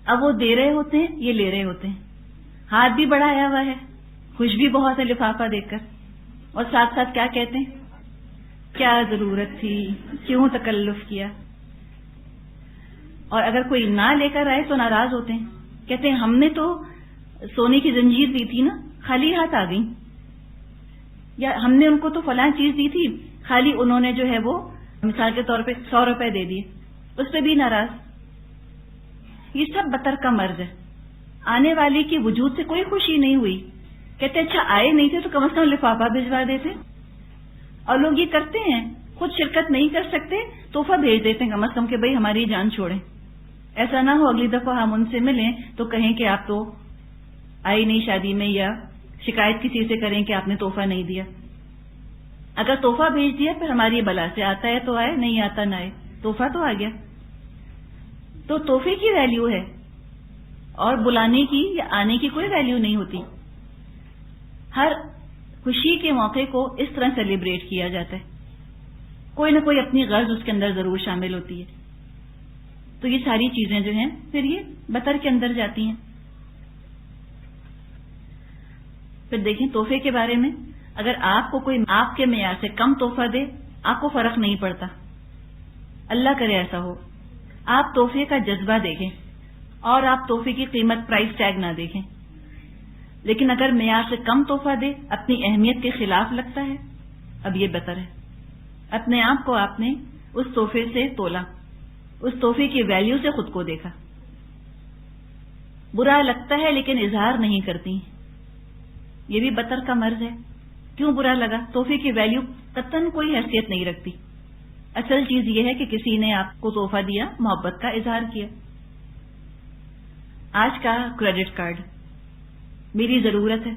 اب وہ دے رہے ہوتے ہیں، یہ لے رہے ہوتے ہیں، ہاتھ بھی بڑھایا ہوا ہے، خوش بھی بہت ہے لفافہ دیکھ کر، اور ساتھ ساتھ کیا کہتے ہیں، کیا ضرورت تھی، کیوں تکلف کیا. اور اگر کوئی نہ لے کر آئے تو ناراض ہوتے ہیں، کہتے ہیں ہم نے تو سونے کی زنجیر دی تھی نا، خالی ہاتھ آ گئی، یا ہم نے ان کو تو فلاں چیز دی تھی، خالی انہوں نے جو ہے وہ مثال کے طور پہ 100 روپے دے دیے، اس پہ بھی ناراض. یہ سب بطر کا مرض ہے. آنے والی کی وجود سے کوئی خوشی نہیں ہوئی، کہتے اچھا آئے نہیں تھے تو کم از کم لفافہ بھجوا دیتے. اور لوگ یہ کرتے ہیں، خود شرکت نہیں کر سکتے، تحفہ بھیج دیتے ہیں کم از کم کہ بھئی ہماری جان چھوڑیں. ایسا نہ ہو اگلی دفعہ ہم ان سے ملیں تو کہیں کہ آپ تو آئی نہیں شادی میں، یا شکایت کسی سے کریں کہ آپ نے تحفہ نہیں دیا. اگر تحفہ بھیج دیا پھر ہماری بلا سے، آتا ہے تو آئے، نہیں آتا نہ آئے، تحفہ تو آ گیا. تو تحفے کی ویلیو ہے، اور بلانے کی یا آنے کی کوئی ویلیو نہیں ہوتی. ہر خوشی کے موقع کو اس طرح سیلیبریٹ کیا جاتا ہے، کوئی نہ کوئی اپنی غرض اس کے اندر ضرور شامل ہوتی ہے. تو یہ ساری چیزیں جو ہیں پھر یہ بطر کے اندر جاتی ہیں. پھر دیکھیں تحفے کے بارے میں، اگر آپ کو کوئی آپ کے معیار سے کم تحفہ دے، آپ کو فرق نہیں پڑتا، اللہ کرے ایسا ہو. آپ تحفے کا جذبہ دیکھیں، اور آپ تحفے کی قیمت پرائز ٹیگ نہ دیکھیں. لیکن اگر معیار سے کم تحفہ دے، اپنی اہمیت کے خلاف لگتا ہے، اب یہ بطر ہے. اپنے آپ کو آپ نے اس تحفے سے تولا، اس تحفے کی ویلیو سے خود کو دیکھا. برا لگتا ہے لیکن اظہار نہیں کرتی، یہ بھی بطر کا مرض ہے. کیوں برا لگا؟ تحفے کی ویلیو قطعاً کوئی حیثیت نہیں رکھتی. اصل چیز یہ ہے کہ کسی نے آپ کو تحفہ دیا، محبت کا اظہار کیا. آج کا کریڈٹ کارڈ میری ضرورت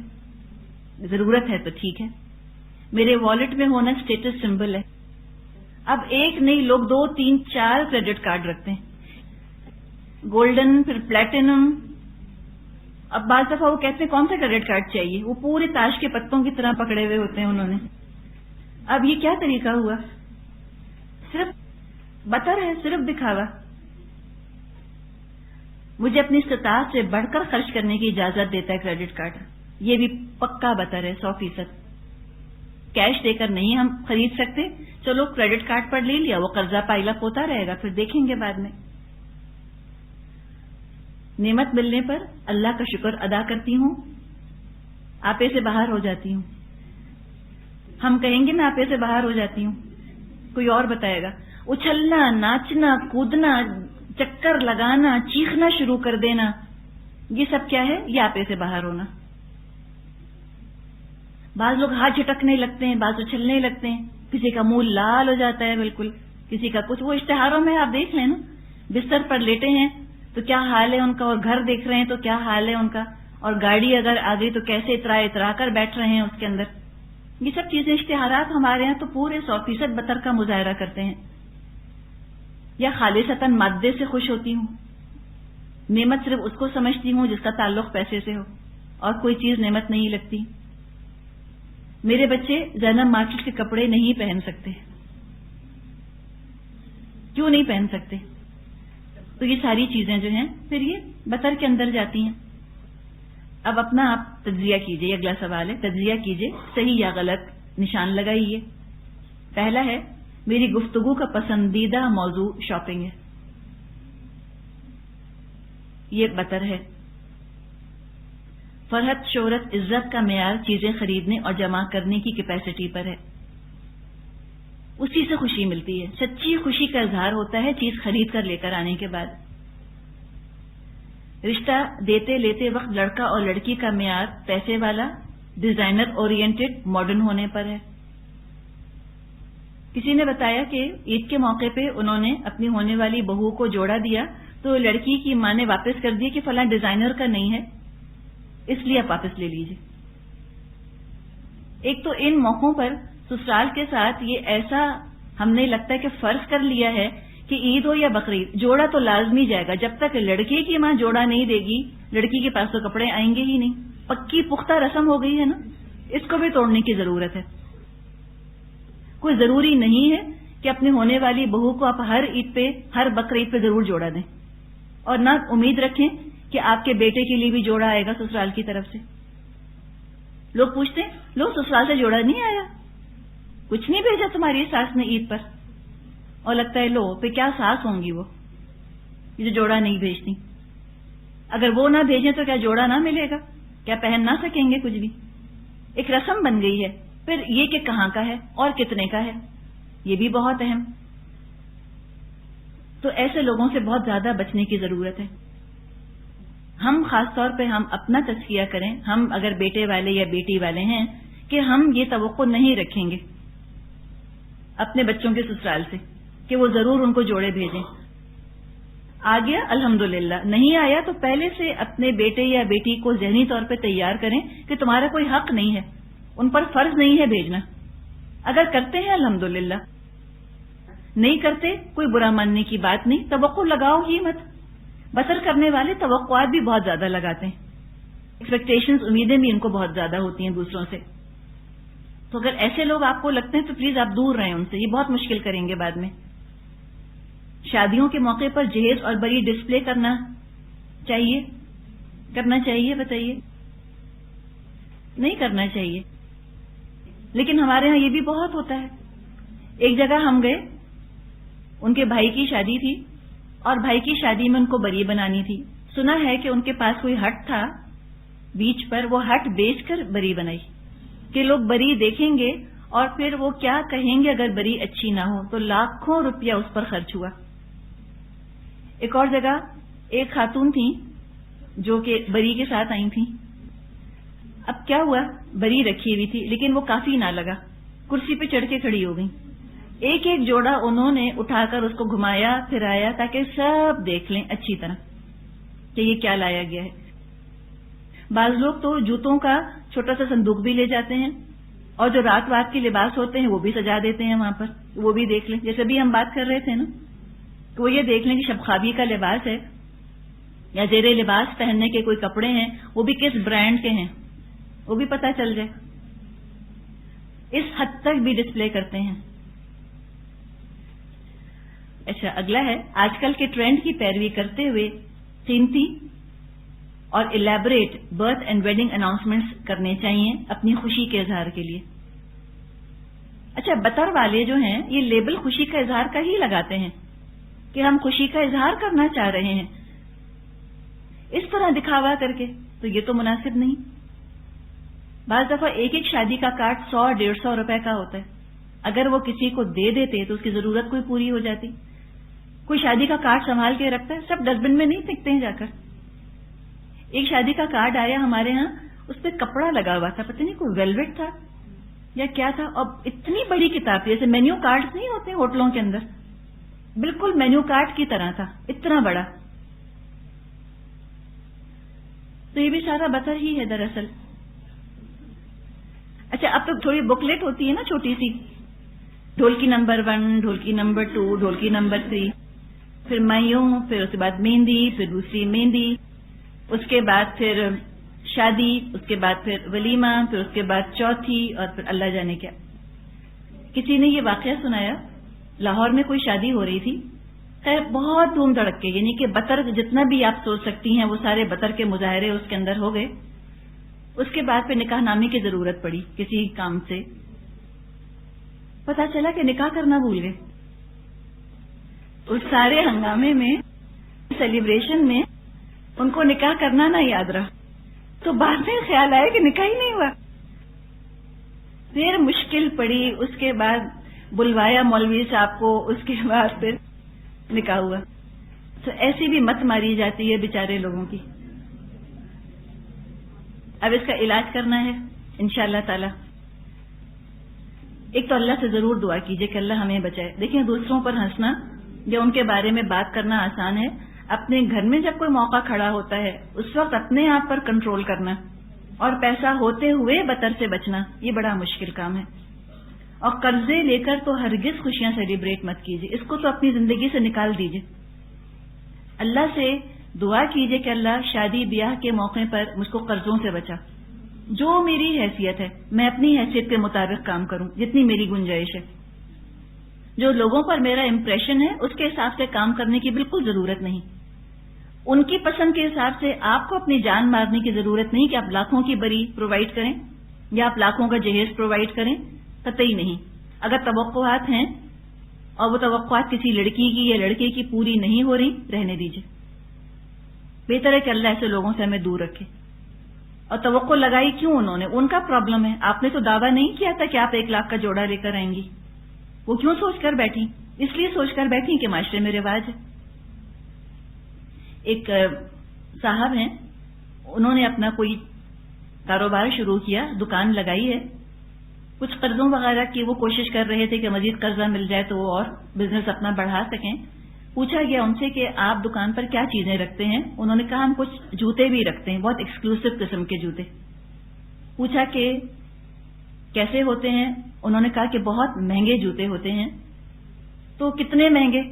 ہے تو ٹھیک ہے، میرے والیٹ میں ہونا اسٹیٹس سمبل ہے. اب ایک نہیں، لوگ 2 3 4 کریڈٹ کارڈ رکھتے ہیں، گولڈن، پھر پلیٹینم. اب بعض دفعہ وہ کہتے ہیں کون سا کریڈٹ کارڈ چاہیے، وہ پورے تاش کے پتوں کی طرح پکڑے ہوئے ہوتے ہیں انہوں نے. اب یہ کیا طریقہ ہوا؟ صرف بطر ہے، صرف دکھاوا. مجھے اپنی استطاعت سے بڑھ کر خرچ کرنے کی اجازت دیتا ہے کریڈٹ کارڈ. یہ بھی پکا بطر ہے 100%. کیش دے کر نہیں ہم خرید سکتے، چلو کریڈٹ کارڈ پر لے لیا، وہ قرضہ پائل اپ ہوتا رہے گا، پھر دیکھیں گے بعد میں. نعمت ملنے پر اللہ کا شکر ادا کرتی ہوں، آپے سے باہر ہو جاتی ہوں. ہم کہیں گے میں آپے سے باہر ہو جاتی ہوں، کوئی اور بتائے گا. اچھلنا، ناچنا، کودنا، چکر لگانا، چیخنا شروع کر دینا، یہ سب کیا ہے؟ یہ آپے سے باہر ہونا. بعض لوگ ہاتھ جھٹکنے لگتے ہیں، بعض اچھلنے لگتے ہیں، کسی کا منہ لال ہو جاتا ہے بالکل، کسی کا کچھ. وہ اشتہاروں میں آپ دیکھ لیں نا، بستر پر لیٹے ہیں تو کیا حال ہے ان کا، اور گھر دیکھ رہے ہیں تو کیا حال ہے ان کا، اور گاڑی اگر آ گئی تو کیسے اترا کر بیٹھ رہے ہیں اس کے اندر. یہ سب چیزیں اشتہارات ہمارے ہاں تو پورے 100% بطر کا مظاہرہ کرتے ہیں. یا خالصتاً مادے سے خوش ہوتی ہوں، نعمت صرف اس کو سمجھتی ہوں جس کا تعلق پیسے سے ہو، اور کوئی چیز نعمت نہیں لگتی. میرے بچے زینب مارکیٹ کے کپڑے نہیں پہن سکتے. کیوں نہیں پہن سکتے؟ تو یہ ساری چیزیں جو ہیں پھر یہ بطر کے اندر جاتی ہیں. اب اپنا آپ تجزیہ کیجئے. اگلا سوال ہے، تجزیہ کیجئے، صحیح یا غلط نشان لگائیے. پہلا ہے، میری گفتگو کا پسندیدہ موضوع شاپنگ ہے، یہ بطر ہے. فرحت، شہرت، عزت کا معیار چیزیں خریدنے اور جمع کرنے کی کیپیسٹی پر ہے. اسی سے خوشی ملتی ہے، سچی خوشی کا اظہار ہوتا ہے چیز خرید کر لے کر آنے کے بعد. رشتہ دیتے لیتے وقت لڑکا اور لڑکی کا معیار پیسے والا، ڈیزائنر اورینٹڈ، ماڈرن ہونے پر ہے. کسی نے بتایا کہ عید کے موقع پہ انہوں نے اپنی ہونے والی بہو کو جوڑا دیا تو لڑکی کی ماں نے واپس کر دیا کہ فلاں ڈیزائنر کا نہیں ہے، اس لیے آپ واپس لے لیجیے. ایک تو ان موقعوں پر سسرال کے ساتھ یہ ایسا ہم نے لگتا ہے کہ فرض کر لیا ہے کہ عید ہو یا بقرعید جوڑا تو لازمی جائے گا. جب تک لڑکی کی ماں جوڑا نہیں دے گی لڑکی کے پاس تو کپڑے آئیں گے ہی نہیں. پکی پختہ رسم ہو گئی ہے نا، اس کو بھی توڑنے کی ضرورت ہے. کوئی ضروری نہیں ہے کہ اپنے ہونے والی بہو کو آپ ہر عید پہ، ہر بقرعید پہ ضرور جوڑا دیں، اور نہ امید رکھیں کہ آپ کے بیٹے کے لیے بھی جوڑا آئے گا سسرال کی طرف سے. لوگ پوچھتے ہیں لو سسرال سے جوڑا نہیں آیا, کچھ نہیں بھیجا تمہاری ساس نے عید پر, اور لگتا ہے لو پہ کیا ساس ہوں گی وہ جو جوڑا نہیں بھیجتی. اگر وہ نہ بھیجیں تو کیا جوڑا نہ ملے گا, کیا پہن نہ سکیں گے کچھ بھی. ایک رسم بن گئی ہے. پھر یہ کہ کہاں کا ہے اور کتنے کا ہے, یہ بھی بہت اہم. تو ایسے لوگوں سے بہت زیادہ بچنے کی ضرورت ہے. ہم خاص طور پہ ہم اپنا تزکیہ کریں. ہم اگر بیٹے والے یا بیٹی والے ہیں کہ ہم یہ توقع نہیں رکھیں گے اپنے بچوں کے سسرال سے کہ وہ ضرور ان کو جوڑے بھیجیں. آ گیا الحمدللہ, نہیں آیا تو پہلے سے اپنے بیٹے یا بیٹی کو ذہنی طور پہ تیار کریں کہ تمہارا کوئی حق نہیں ہے, ان پر فرض نہیں ہے بھیجنا. اگر کرتے ہیں الحمدللہ, نہیں کرتے کوئی برا ماننے کی بات نہیں. توقع لگاؤ ہی مت. بسر کرنے والے توقعات بھی بہت زیادہ لگاتے ہیں, ایکسپیکٹیشنز امیدیں بھی ان کو بہت زیادہ ہوتی ہیں دوسروں سے. تو اگر ایسے لوگ آپ کو لگتے ہیں تو پلیز آپ دور رہیں ان سے, یہ بہت مشکل کریں گے بعد میں. شادیوں کے موقع پر جہیز اور بڑی ڈسپلے کرنا چاہیے بتائیے, نہیں کرنا چاہیے. لیکن ہمارے ہاں یہ بھی بہت ہوتا ہے. ایک جگہ ہم گئے, ان کے بھائی کی شادی تھی اور بھائی کی شادی میں ان کو بری بنانی تھی. سنا ہے کہ ان کے پاس کوئی ہٹ تھا بیچ پر, وہ ہٹ بیچ کر بری بنائی کہ لوگ بری دیکھیں گے اور پھر وہ کیا کہیں گے اگر بری اچھی نہ ہو. تو لاکھوں روپیہ اس پر خرچ ہوا. ایک اور جگہ ایک خاتون تھیں جو کہ بری کے ساتھ آئی تھیں. اب کیا ہوا, بری رکھی ہوئی تھی لیکن وہ کافی نہ لگا, کرسی پہ چڑھ کے کھڑی ہو گئی. ایک ایک جوڑا انہوں نے اٹھا کر اس کو گھمایا پھرایا تاکہ سب دیکھ لیں اچھی طرح کہ یہ کیا لایا گیا ہے. بعض لوگ تو جوتوں کا چھوٹا سا صندوق بھی لے جاتے ہیں اور جو رات کے لباس ہوتے ہیں وہ بھی سجا دیتے ہیں وہاں پر, وہ بھی دیکھ لیں. جیسے بھی ہم بات کر رہے تھے نا, کہ وہ یہ دیکھ لیں کہ شب خوابی کا لباس ہے یا زیر لباس پہننے کے کوئی کپڑے ہیں, وہ بھی کس برانڈ کے ہیں وہ بھی پتہ چل جائے. اس حد تک بھی ڈسپلے کرتے ہیں. اچھا, اگلا ہے آج کل کے ٹرینڈ کی پیروی کرتے ہوئے قیمتی اور elaborate birth and wedding announcements کرنے چاہیے اپنی خوشی کے اظہار کے لیے. اچھا, بطر والے جو ہیں یہ لیبل خوشی کا اظہار کا ہی لگاتے ہیں کہ ہم خوشی کا اظہار کرنا چاہ رہے ہیں اس طرح دکھاوا کر کے, تو یہ تو مناسب نہیں. بعض دفعہ ایک ایک شادی کا کارڈ 100-150 روپے کا ہوتا ہے. اگر وہ کسی کو دے دیتے تو اس کی ضرورت کوئی پوری ہو جاتی. کوئی شادی کا کارڈ سنبھال کے رکھتا ہے, سب ڈسٹ بن میں نہیں پھینکتے ہیں جا کر. ایک شادی کا کارڈ آیا ہمارے ہاں, اس پہ کپڑا لگا ہوا تھا, پتہ نہیں کوئی ویلویٹ تھا یا کیا تھا, اور اتنی بڑی کتاب تھی, جیسے مینیو کارڈ نہیں ہوتے ہوٹلوں کے اندر, بالکل مینیو کارڈ کی طرح تھا, اتنا بڑا. تو یہ بھی سارا بطر ہی ہے دراصل. اچھا, اب تو تھوڑی بکلیٹ ہوتی ہے نا چھوٹی سی, ڈھولکی نمبر 1, ڈھولکی نمبر 2, ڈھولکی نمبر 3, پھر میوں, پھر اس کے بعد مہندی, پھر دوسری مہندی, اس کے بعد پھر شادی, اس کے بعد پھر ولیمہ, پھر اس کے بعد چوتھی, اور پھر اللہ جانے کیا. کسی نے یہ واقعہ سنایا, لاہور میں کوئی شادی ہو رہی تھی, خیر بہت دھوم دھڑک کے, یعنی کہ بطر جتنا بھی آپ سوچ سکتی ہیں وہ سارے بطر کے مظاہرے اس کے اندر ہو گئے. اس کے بعد پھر نکاح نامے کی ضرورت پڑی کسی کام سے, پتا چلا کہ نکاح کرنا بھول گئے. اس سارے ہنگامے میں, سیلیبریشن میں ان کو نکاح کرنا نہ یاد رہا, تو بعد میں خیال آیا کہ نکاح ہی نہیں ہوا. پھر مشکل پڑی, اس کے بعد بلوایا مولوی صاحب کو, اس کے بعد پھر نکاح ہوا. تو ایسی بھی مت ماری جاتی ہے بیچارے لوگوں کی. اب اس کا علاج کرنا ہے انشاءاللہ تعالی. ایک تو اللہ سے ضرور دعا کیجئے کہ اللہ ہمیں بچائے. دیکھیں, دوسروں پر ہنسنا یا ان کے بارے میں بات کرنا آسان ہے, اپنے گھر میں جب کوئی موقع کھڑا ہوتا ہے اس وقت اپنے آپ پر کنٹرول کرنا اور پیسہ ہوتے ہوئے بطر سے بچنا, یہ بڑا مشکل کام ہے. اور قرضے لے کر تو ہرگز خوشیاں سیلیبریٹ مت کیجیے, اس کو تو اپنی زندگی سے نکال دیجیے. اللہ سے دعا کیجیے کہ اللہ شادی بیاہ کے موقع پر مجھ کو قرضوں سے بچا. جو میری حیثیت ہے میں اپنی حیثیت کے مطابق کام کروں جتنی میری گنجائش ہے. جو لوگوں پر میرا امپریشن ہے اس کے حساب سے کام کرنے کی بالکل ضرورت نہیں. ان کی پسند کے حساب سے آپ کو اپنی جان مارنے کی ضرورت نہیں کہ آپ لاکھوں کی بری پرووائڈ کریں یا آپ لاکھوں کا جہیز پرووائڈ کریں، قطعی نہیں۔ اگر توقعات ہیں اور وہ توقعات کسی لڑکی کی یا لڑکے کی پوری نہیں ہو رہی، رہنے دیجیے، بہتر ہے کہ اللہ ایسے لوگوں سے ہمیں دور رکھے۔ اور توقع لگائی کیوں انہوں نے؟ ان کا پرابلم ہے، آپ نے تو دعویٰ نہیں کیا تھا کہ آپ 1 لاکھ کا جوڑا لے کر آئیں گی۔ وہ کیوں سوچ کر بیٹھی؟ اس لیے سوچ کر بیٹھی کہ معاشرے میں رواج ہے۔ ایک صاحب ہیں، انہوں نے اپنا کوئی کاروبار شروع کیا، دکان لگائی ہے، کچھ قرضوں وغیرہ کی وہ کوشش کر رہے تھے کہ مزید قرضہ مل جائے تو وہ اور بزنس اپنا بڑھا سکیں۔ پوچھا گیا ان سے کہ آپ دکان پر کیا چیزیں رکھتے ہیں؟ انہوں نے کہا ہم کچھ جوتے بھی رکھتے ہیں، بہت ایکسکلوسو قسم کے جوتے۔ پوچھا کہ کیسے ہوتے ہیں؟ انہوں نے کہا کہ بہت مہنگے جوتے ہوتے ہیں۔ تو کتنے مہنگے؟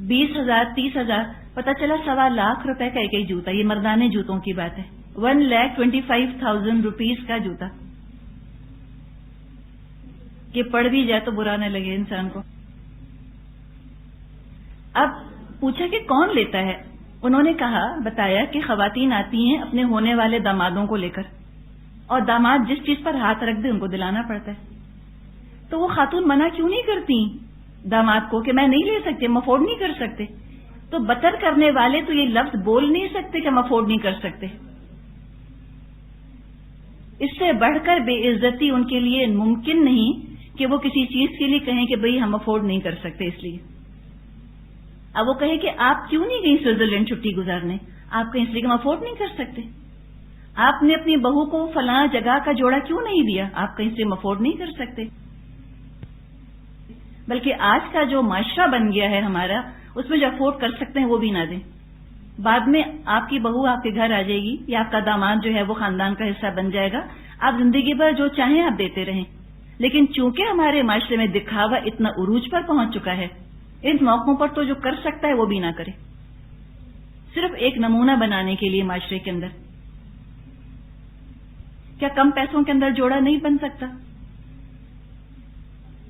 20,000 30,000، پتہ چلا 1.25 لاکھ روپے کا ایک جوتا۔ یہ مردانے جوتوں کی بات ہے، 1,25,000 روپیز کا جوتا، کہ پڑ بھی جائے تو برا نہ لگے انسان کو۔ اب پوچھا کہ کون لیتا ہے؟ انہوں نے کہا، بتایا کہ خواتین آتی ہیں اپنے ہونے والے دامادوں کو لے کر، اور داماد جس چیز پر ہاتھ رکھ دے ان کو دلانا پڑتا ہے۔ تو وہ خاتون منع کیوں نہیں کرتی داماد کو کہ میں نہیں لے سکتے، ہم افورڈ نہیں کر سکتے؟ تو بتر کرنے والے تو یہ لفظ بول نہیں سکتے کہ ہم افورڈ نہیں کر سکتے۔ اس سے بڑھ کر بے عزتی ان کے لیے ممکن نہیں کہ وہ کسی چیز کے لیے کہیں کہ بھئی ہم افورڈ نہیں کر سکتے۔ اس لیے اب وہ کہے کہ آپ کیوں نہیں گئی سوئٹزرلینڈ چھٹی گزارنے؟ آپ کہیں اس لیے کہ ہم افورڈ نہیں کر سکتے۔ آپ نے اپنی بہو کو فلاں جگہ کا جوڑا کیوں نہیں دیا؟ آپ کہیں سے ہم افورڈ نہیں کر سکتے۔ بلکہ آج کا جو معاشرہ بن گیا ہے ہمارا، اس میں جو افورڈ کر سکتے ہیں وہ بھی نہ دیں۔ بعد میں آپ کی بہو آپ کے گھر آ جائے گی یا آپ کا داماد جو ہے وہ خاندان کا حصہ بن جائے گا، آپ زندگی بھر جو چاہیں آپ دیتے رہیں۔ لیکن چونکہ ہمارے معاشرے میں دکھاوا اتنا عروج پر پہنچ چکا ہے، ان موقعوں پر تو جو کر سکتا ہے وہ بھی نہ کرے، صرف ایک نمونہ بنانے کے لیے معاشرے کے اندر۔ کیا کم پیسوں کے اندر جوڑا نہیں بن سکتا؟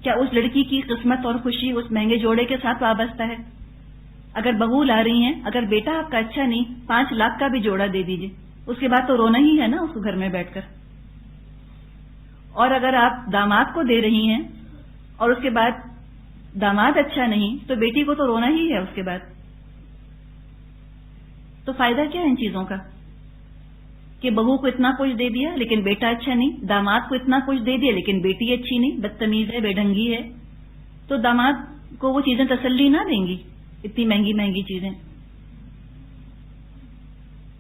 کیا اس لڑکی کی قسمت اور خوشی اس مہنگے جوڑے کے ساتھ وابستہ ہے؟ اگر بہو لا رہی ہیں، اگر بیٹا آپ کا اچھا نہیں، 5 لاکھ کا بھی جوڑا دے دیجئے، اس کے بعد تو رونا ہی ہے نا اس کو گھر میں بیٹھ کر۔ اور اگر آپ داماد کو دے رہی ہیں اور اس کے بعد داماد اچھا نہیں تو بیٹی کو تو رونا ہی ہے اس کے بعد۔ تو فائدہ کیا ہے ان چیزوں کا کہ بہو کو اتنا کچھ دے دیا لیکن بیٹا اچھا نہیں، داماد کو اتنا کچھ دے دیا لیکن بیٹی اچھی نہیں، بدتمیز ہے، بے ڈھنگی ہے، تو داماد کو وہ چیزیں تسلی نہ دیں گی، اتنی مہنگی مہنگی چیزیں۔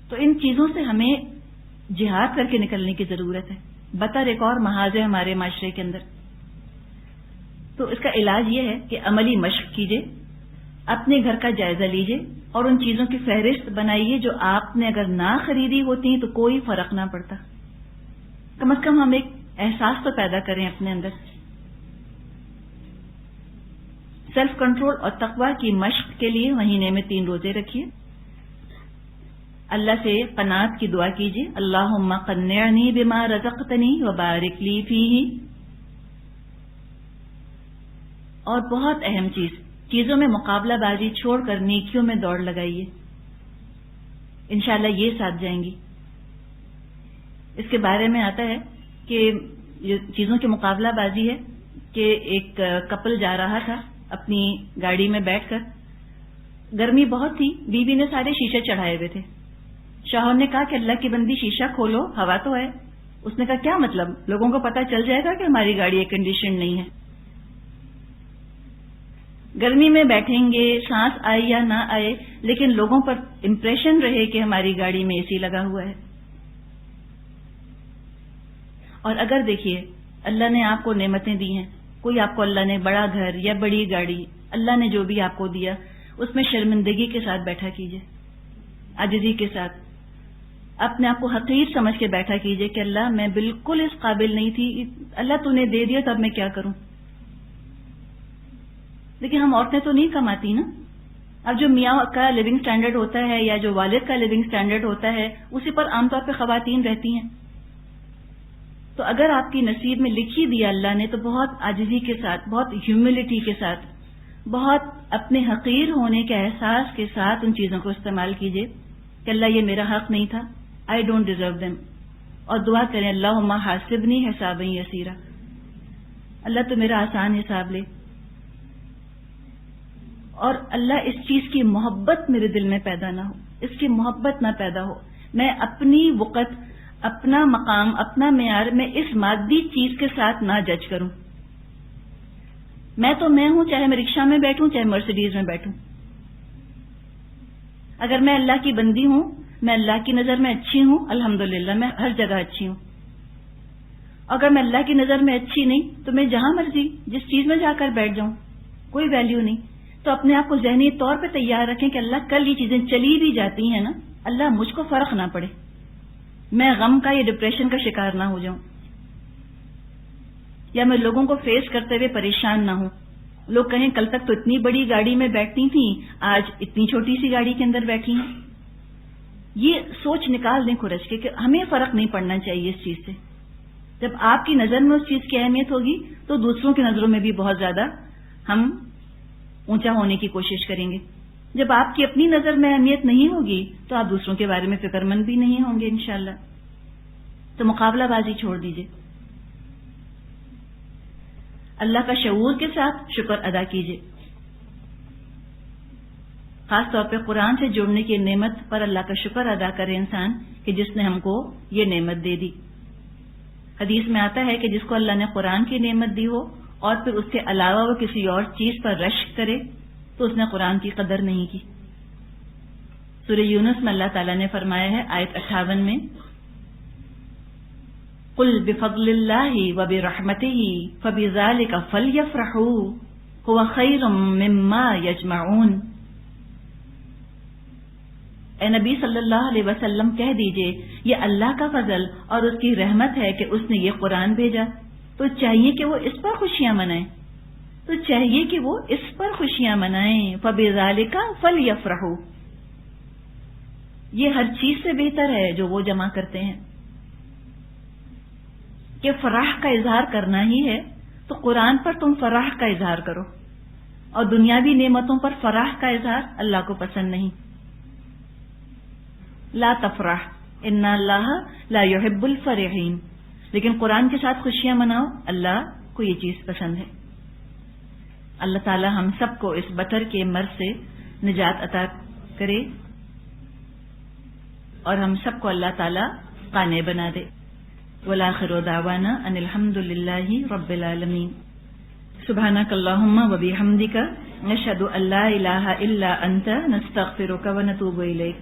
تو ان چیزوں سے ہمیں جہاد کر کے نکلنے کی ضرورت ہے۔ بطر ایک اور محاذ ہے ہمارے معاشرے کے اندر۔ تو اس کا علاج یہ ہے کہ عملی مشق کیجئے، اپنے گھر کا جائزہ لیجئے اور ان چیزوں کی فہرست بنائیے جو آپ نے اگر نہ خریدی ہوتی تو کوئی فرق نہ پڑتا۔ کم از کم ہم ایک احساس تو پیدا کریں اپنے اندر۔ سیلف کنٹرول اور تقوی کی مشق کے لیے مہینے میں 3 روزے رکھیے۔ اللہ سے قناعت کی دعا کیجیے، اللہم قنعنی بما رزقتنی وبارک لی فیہ۔ اور بہت اہم چیزوں میں مقابلہ بازی چھوڑ کر نیکیوں میں دوڑ لگائیے، انشاءاللہ یہ ساتھ جائیں گی۔ اس کے بارے میں آتا ہے کہ یہ چیزوں کی مقابلہ بازی ہے کہ ایک کپل جا رہا تھا اپنی گاڑی میں بیٹھ کر، گرمی بہت تھی، بیوی نے سارے شیشے چڑھائے ہوئے تھے۔ شوہر نے کہا کہ اللہ کی بندی شیشہ کھولو، ہوا تو ہے۔ اس نے کہا کیا مطلب؟ لوگوں کو پتہ چل جائے گا کہ ہماری گاڑی ایئر کنڈیشن نہیں ہے۔ گرمی میں بیٹھیں گے، سانس آئے یا نہ آئے، لیکن لوگوں پر امپریشن رہے کہ ہماری گاڑی میں اے سی لگا ہوا ہے۔ اور اگر دیکھیے اللہ نے آپ کو نعمتیں دی ہیں، کوئی آپ کو اللہ نے بڑا گھر یا بڑی گاڑی، اللہ نے جو بھی آپ کو دیا، اس میں شرمندگی کے ساتھ بیٹھا کیجئے، عاجزی کے ساتھ اپنے آپ کو حقیر سمجھ کے بیٹھا کیجئے کہ اللہ میں بالکل اس قابل نہیں تھی، اللہ تو نے دے دیا تب میں کیا کروں۔ لیکن ہم عورتیں تو نہیں کماتی نا۔ اب جو میاں کا لیونگ سٹینڈرڈ ہوتا ہے یا جو والد کا لیونگ سٹینڈرڈ ہوتا ہے اسی پر عام طور پہ خواتین رہتی ہیں۔ تو اگر آپ کی نصیب میں لکھ ہی دیا اللہ نے تو بہت عاجزی کے ساتھ، بہت ہیوملٹی کے ساتھ، بہت اپنے حقیر ہونے کے احساس کے ساتھ ان چیزوں کو استعمال کیجئے کہ اللہ یہ میرا حق نہیں تھا, آئی ڈونٹ ڈیزرو دیم, اور دعا کریں اللہم حاسبنی حسابا یسیرا, اللہ تو میرا آسان حساب لے. اور اللہ اس چیز کی محبت میرے دل میں پیدا نہ ہو, اس کی محبت نہ پیدا ہو. میں اپنی وقت, اپنا مقام, اپنا معیار میں اس مادی چیز کے ساتھ نہ جج کروں. میں تو میں ہوں, چاہے میں رکشہ میں بیٹھوں, چاہے مرسیڈیز میں بیٹھوں. اگر میں اللہ کی بندی ہوں, میں اللہ کی نظر میں اچھی ہوں, الحمدللہ میں ہر جگہ اچھی ہوں. اگر میں اللہ کی نظر میں اچھی نہیں تو میں جہاں مرضی جس چیز میں جا کر بیٹھ جاؤں, کوئی ویلیو نہیں. تو اپنے آپ کو ذہنی طور پہ تیار رکھیں کہ اللہ کل یہ چیزیں چلی بھی جاتی ہیں نا, اللہ مجھ کو فرق نہ پڑے, میں غم کا یا ڈپریشن کا شکار نہ ہو جاؤں, یا میں لوگوں کو فیس کرتے ہوئے پریشان نہ ہوں. لوگ کہیں کل تک تو اتنی بڑی گاڑی میں بیٹھتی تھیں, آج اتنی چھوٹی سی گاڑی کے اندر بیٹھی ہیں. یہ سوچ نکال دیں کھرچ کے کہ ہمیں فرق نہیں پڑنا چاہیے اس چیز سے. جب آپ کی نظر میں اس چیز کی اہمیت ہوگی تو دوسروں کی نظروں میں بھی بہت زیادہ ہم اونچا ہونے کی کوشش کریں گے. جب آپ کی اپنی نظر میں اہمیت نہیں ہوگی تو آپ دوسروں کے بارے میں فکر مند بھی نہیں ہوں گے انشاءاللہ. تو مقابلہ بازی چھوڑ دیجئے, اللہ کا شعور کے ساتھ شکر ادا کیجئے. خاص طور پہ قرآن سے جڑنے کی نعمت پر اللہ کا شکر ادا کرے انسان کہ جس نے ہم کو یہ نعمت دے دی. حدیث میں آتا ہے کہ جس کو اللہ نے قرآن کی نعمت دی ہو اور پھر اس کے علاوہ وہ کسی اور چیز پر رشک کرے تو اس نے قرآن کی قدر نہیں کی. سورہ یونس میں اللہ تعالیٰ نے فرمایا ہے آیت 58 میں, قل بفضل اللہ وبرحمتہ فبذلک فلیفرحوا هو خیر مما یجمعون. اے نبی صلی اللہ علیہ وسلم کہہ دیجئے یہ اللہ کا فضل اور اس کی رحمت ہے کہ اس نے یہ قرآن بھیجا, تو چاہیے کہ وہ اس پر خوشیاں منائیں, تو چاہیے کہ وہ اس پر خوشیاں منائیں. فبذالک فلیفرحوا, یہ ہر چیز سے بہتر ہے جو وہ جمع کرتے ہیں. کہ فرح کا اظہار کرنا ہی ہے تو قرآن پر تم فرح کا اظہار کرو, اور دنیاوی نعمتوں پر فرح کا اظہار اللہ کو پسند نہیں. لا تفرح ان اللہ لا يحب الفرحین, لیکن قرآن کے ساتھ خوشیاں مناؤ, اللہ کو یہ چیز پسند ہے. اللہ تعالی ہم سب کو اس بطر کے مرض سے نجات عطا کرے اور ہم سب کو اللہ تعالی قانع بنا دے. والآخر دعوانا ان الحمد للہ رب العالمین. سبحانک اللہم وبحمدک نشہد ان لا الہ الا انت نستغفرک ونتوب الیک.